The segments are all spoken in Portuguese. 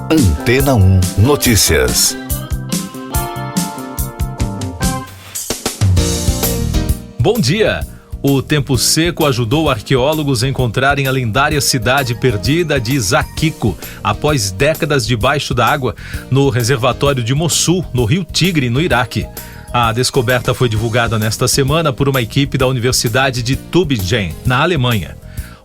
Antena 1 Notícias. Bom dia! O tempo seco ajudou arqueólogos a encontrarem a lendária cidade perdida de Zaquico, após décadas debaixo da água, no reservatório de Mossul, no rio Tigre, no Iraque. A descoberta foi divulgada nesta semana por uma equipe da Universidade de Tübingen, na Alemanha.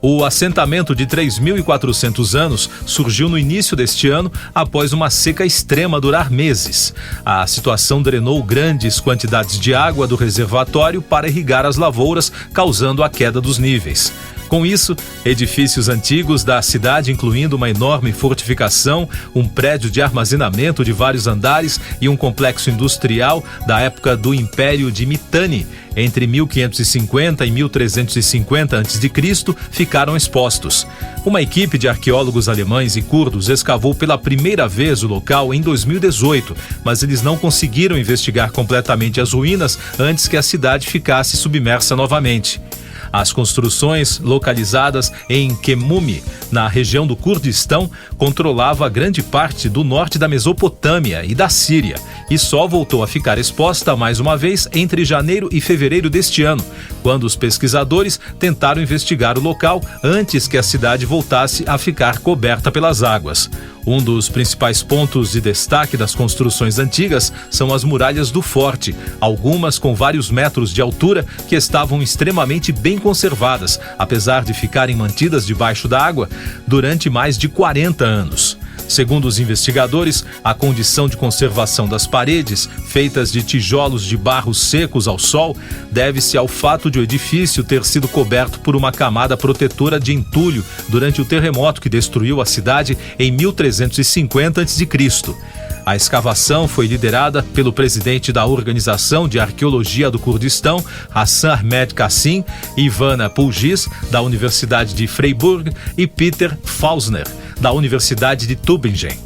O assentamento de 3.400 anos surgiu no início deste ano após uma seca extrema durar meses. A situação drenou grandes quantidades de água do reservatório para irrigar as lavouras, causando a queda dos níveis. Com isso, edifícios antigos da cidade, incluindo uma enorme fortificação, um prédio de armazenamento de vários andares e um complexo industrial da época do Império de Mitanni, entre 1550 e 1350 a.C., ficaram expostos. Uma equipe de arqueólogos alemães e curdos escavou pela primeira vez o local em 2018, mas eles não conseguiram investigar completamente as ruínas antes que a cidade ficasse submersa novamente. As construções, localizadas em Kemumi, na região do Kurdistão, controlava grande parte do norte da Mesopotâmia e da Síria, e só voltou a ficar exposta mais uma vez entre janeiro e fevereiro deste ano, quando os pesquisadores tentaram investigar o local antes que a cidade voltasse a ficar coberta pelas águas. Um dos principais pontos de destaque das construções antigas são as muralhas do forte, algumas com vários metros de altura que estavam extremamente bem conservadas, apesar de ficarem mantidas debaixo da água durante mais de 40 anos. Segundo os investigadores, a condição de conservação das paredes, feitas de tijolos de barro secos ao sol, deve-se ao fato de o edifício ter sido coberto por uma camada protetora de entulho durante o terremoto que destruiu a cidade em 1350 a.C. A escavação foi liderada pelo presidente da Organização de Arqueologia do Kurdistão, Hassan Ahmed Kassim, Ivana Pulgis, da Universidade de Freiburg, e Peter Fausner, da Universidade de Tübingen.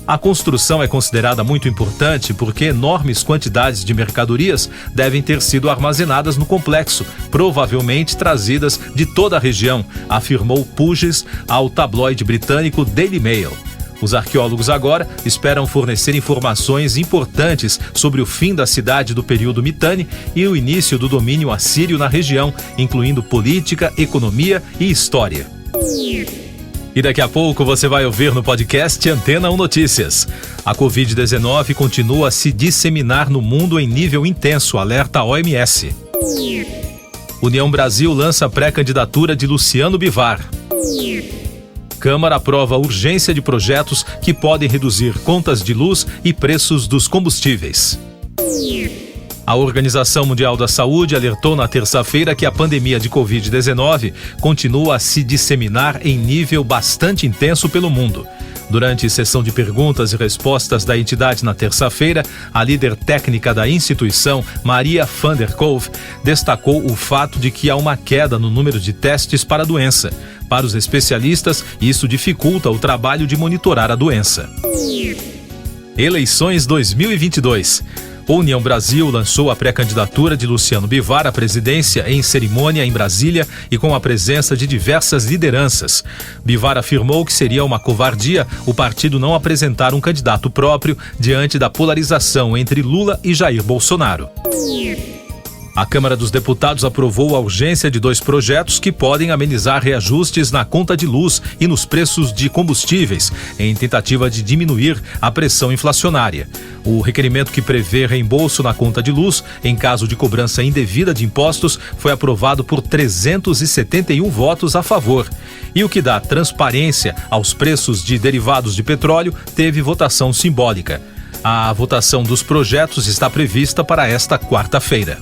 A construção é considerada muito importante porque enormes quantidades de mercadorias devem ter sido armazenadas no complexo, provavelmente trazidas de toda a região, afirmou Pulgis ao tabloide britânico Daily Mail. Os arqueólogos agora esperam fornecer informações importantes sobre o fim da cidade do período Mitanni e o início do domínio assírio na região, incluindo política, economia e história. E daqui a pouco você vai ouvir no podcast Antena 1 Notícias. A Covid-19 continua a se disseminar no mundo em nível intenso, alerta a OMS. União Brasil lança pré-candidatura de Luciano Bivar. Câmara aprova a urgência de projetos que podem reduzir contas de luz e preços dos combustíveis. A Organização Mundial da Saúde alertou na terça-feira que a pandemia de Covid-19 continua a se disseminar em nível bastante intenso pelo mundo. Durante sessão de perguntas e respostas da entidade na terça-feira, a líder técnica da instituição, Maria van der Kolk, destacou o fato de que há uma queda no número de testes para a doença. Para os especialistas, isso dificulta o trabalho de monitorar a doença. Eleições 2022. A União Brasil lançou a pré-candidatura de Luciano Bivar à presidência em cerimônia em Brasília e com a presença de diversas lideranças. Bivar afirmou que seria uma covardia o partido não apresentar um candidato próprio diante da polarização entre Lula e Jair Bolsonaro. A Câmara dos Deputados aprovou a urgência de 2 projetos que podem amenizar reajustes na conta de luz e nos preços de combustíveis, em tentativa de diminuir a pressão inflacionária. O requerimento que prevê reembolso na conta de luz, em caso de cobrança indevida de impostos, foi aprovado por 371 votos a favor. E o que dá transparência aos preços de derivados de petróleo teve votação simbólica. A votação dos projetos está prevista para esta quarta-feira.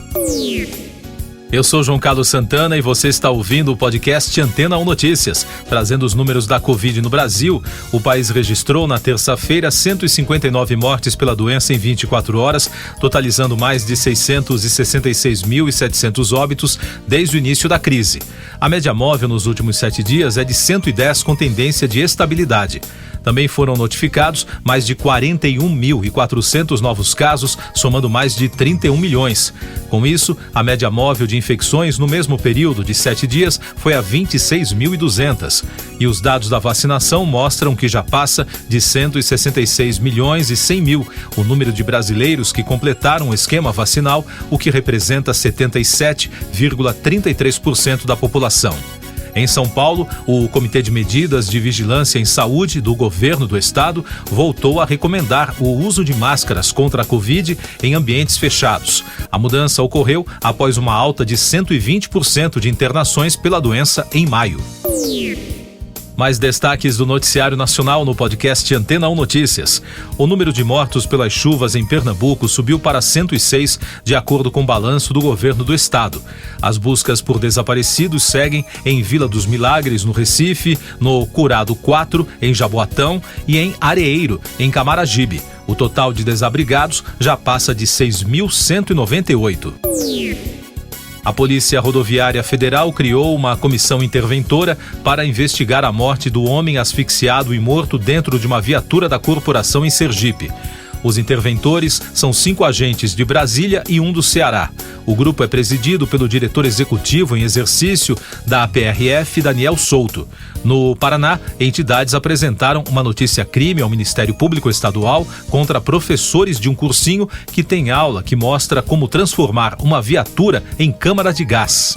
Eu sou João Carlos Santana e você está ouvindo o podcast Antena 1 Notícias. Trazendo os números da Covid no Brasil, o país registrou na terça-feira 159 mortes pela doença em 24 horas, totalizando mais de 666.700 óbitos desde o início da crise. A média móvel nos últimos 7 dias é de 110 com tendência de estabilidade. Também foram notificados mais de 41.400 novos casos, somando mais de 31 milhões. Com isso, a média móvel de infecções no mesmo período de 7 dias foi a 26.200. E os dados da vacinação mostram que já passa de 166 milhões e 100 mil o número de brasileiros que completaram o esquema vacinal, o que representa 77,33% da população. Em São Paulo, o Comitê de Medidas de Vigilância em Saúde do Governo do Estado voltou a recomendar o uso de máscaras contra a Covid em ambientes fechados. A mudança ocorreu após uma alta de 120% de internações pela doença em maio. Mais destaques do noticiário nacional no podcast Antena 1 Notícias. O número de mortos pelas chuvas em Pernambuco subiu para 106, de acordo com o balanço do governo do estado. As buscas por desaparecidos seguem em Vila dos Milagres, no Recife, no Curado 4, em Jaboatão e em Areeiro, em Camaragibe. O total de desabrigados já passa de 6.198. A Polícia Rodoviária Federal criou uma comissão interventora para investigar a morte do homem asfixiado e morto dentro de uma viatura da corporação em Sergipe. Os interventores são 5 agentes de Brasília e 1 do Ceará. O grupo é presidido pelo diretor executivo em exercício da PRF, Daniel Souto. No Paraná, entidades apresentaram uma notícia-crime ao Ministério Público Estadual contra professores de um cursinho que tem aula que mostra como transformar uma viatura em câmara de gás.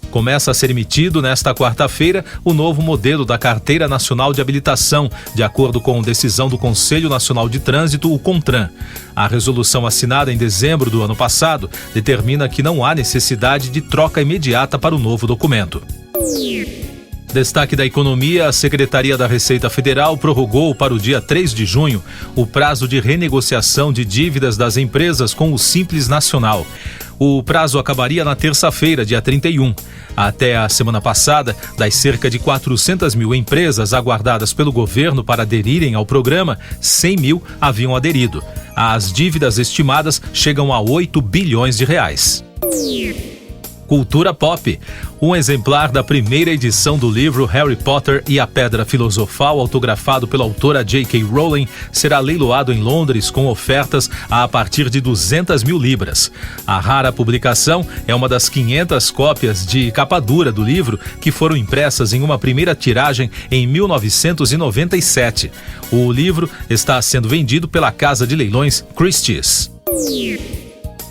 Começa a ser emitido nesta quarta-feira o novo modelo da Carteira Nacional de Habilitação, de acordo com decisão do Conselho Nacional de Trânsito, o CONTRAN. A resolução assinada em dezembro do ano passado determina que não há necessidade de troca imediata para o novo documento. Destaque da economia, a Secretaria da Receita Federal prorrogou para o dia 3 de junho o prazo de renegociação de dívidas das empresas com o Simples Nacional. O prazo acabaria na terça-feira, dia 31. Até a semana passada, das cerca de 400 mil empresas aguardadas pelo governo para aderirem ao programa, 100 mil haviam aderido. As dívidas estimadas chegam a 8 bilhões de reais. Cultura Pop. Um exemplar da primeira edição do livro Harry Potter e a Pedra Filosofal, autografado pela autora J.K. Rowling, será leiloado em Londres com ofertas a partir de 200 mil libras. A rara publicação é uma das 500 cópias de capa dura do livro que foram impressas em uma primeira tiragem em 1997. O livro está sendo vendido pela casa de leilões Christie's.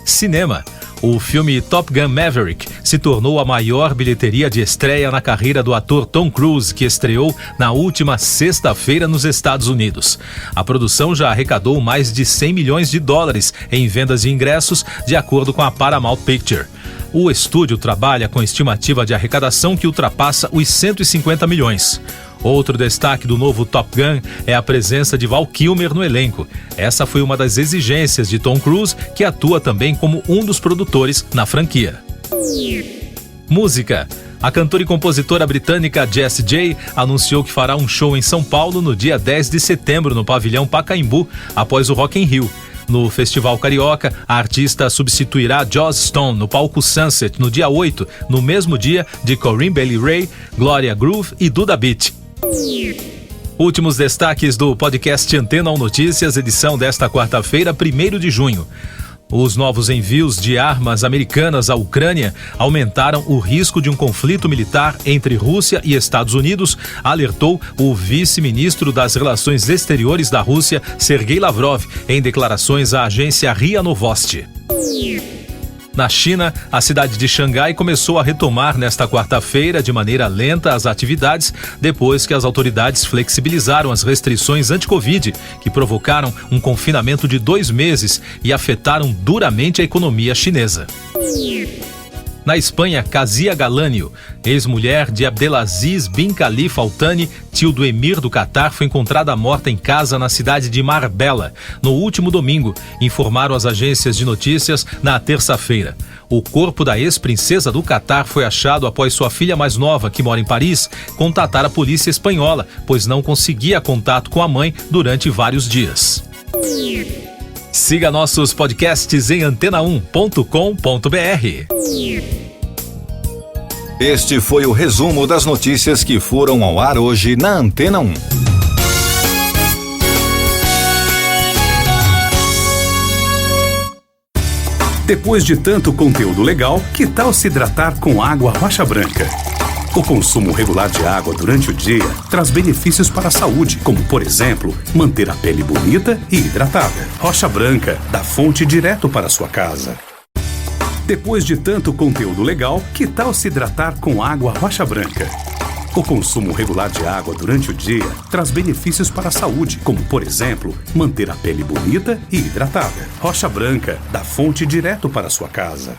Cinema. O filme Top Gun Maverick se tornou a maior bilheteria de estreia na carreira do ator Tom Cruise, que estreou na última sexta-feira nos Estados Unidos. A produção já arrecadou mais de 100 milhões de dólares em vendas de ingressos, de acordo com a Paramount Picture. O estúdio trabalha com estimativa de arrecadação que ultrapassa os 150 milhões. Outro destaque do novo Top Gun é a presença de Val Kilmer no elenco. Essa foi uma das exigências de Tom Cruise, que atua também como um dos produtores na franquia. Música. A cantora e compositora britânica Jessie J anunciou que fará um show em São Paulo no dia 10 de setembro no pavilhão Pacaembu, após o Rock in Rio. No Festival Carioca, a artista substituirá Joss Stone no palco Sunset no dia 8, no mesmo dia de Corinne Bailey Rae, Gloria Groove e Duda Beat. Últimos destaques do podcast Antena 1 Notícias, edição desta quarta-feira, 1º de junho. Os novos envios de armas americanas à Ucrânia aumentaram o risco de um conflito militar entre Rússia e Estados Unidos, alertou o vice-ministro das Relações Exteriores da Rússia, Sergei Lavrov, em declarações à agência RIA Novosti. Na China, a cidade de Xangai começou a retomar nesta quarta-feira de maneira lenta as atividades, depois que as autoridades flexibilizaram as restrições anti-Covid, que provocaram um confinamento de 2 meses e afetaram duramente a economia chinesa. Na Espanha, Casia Galânio, ex-mulher de Abdelaziz bin Khalifa Al Thani, tio do emir do Catar, foi encontrada morta em casa na cidade de Marbella no último domingo, informaram as agências de notícias na terça-feira. O corpo da ex-princesa do Catar foi achado após sua filha mais nova, que mora em Paris, contatar a polícia espanhola, pois não conseguia contato com a mãe durante vários dias. Siga nossos podcasts em antena1.com.br. Este foi o resumo das notícias que foram ao ar hoje na Antena 1. Depois de tanto conteúdo legal, que tal se hidratar com água Rocha Branca? O consumo regular de água durante o dia traz benefícios para a saúde, como, por exemplo, manter a pele bonita e hidratada. Rocha Branca, da fonte direto para a sua casa. Depois de tanto conteúdo legal, que tal se hidratar com água Rocha Branca? O consumo regular de água durante o dia traz benefícios para a saúde, como, por exemplo, manter a pele bonita e hidratada. Rocha Branca, da fonte direto para a sua casa.